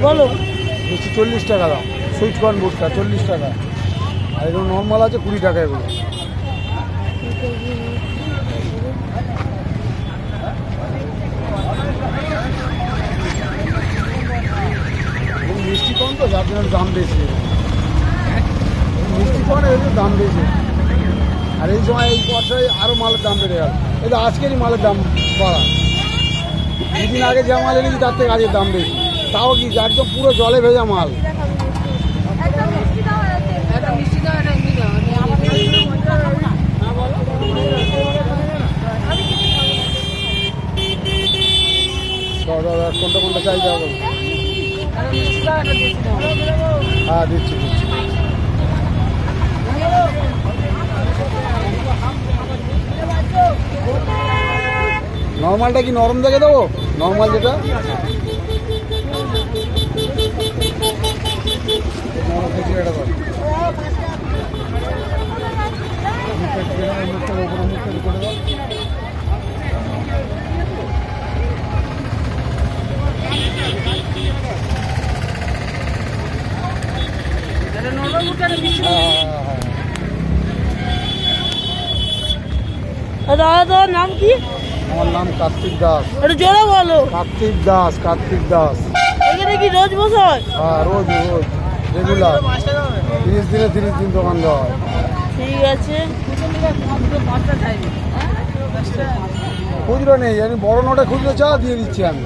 বলো 40 টাকা দাম। সুইট কর্ন ভুট্টা 40 টাকা, আর এগুলো নর্মাল আছে 20 টাকা। এগুলো মিষ্টি কর্ন তো, যার জন্য দাম বেশি। মিষ্টি কর্ন এগুলো দাম বেশি, আর এই সময় এই বর্ষায় আরও মালের দাম বেড়ে গেল। এই তো আজকেরই মালের দাম বাড়া, দুদিন আগে যে মাল এনেছি তার থেকে আজকের দাম বেশি। তাও কি একদম পুরো জলে ভেজা মাল। কোনটা কোনটা চাই যাবো? হ্যাঁ দিচ্ছি দিচ্ছি। নর্মালটা কি নরম দেখে দেবো? নর্মাল যেটা দাদা তোর নাম কি? আমার নাম কার্তিক দাস। একটু জোরে বলো। কার্তিক দাস, কার্তিক দাস। এখানে কি রোজ বসে? হ্যাঁ রোজ রোজ রেগুলার, 30 দিনে 30 দিন দোকান দেওয়া হয়। ঠিক আছে। খুচরো নেই, আমি বড় নোটে খুচরো চা দিয়ে দিচ্ছি আমি।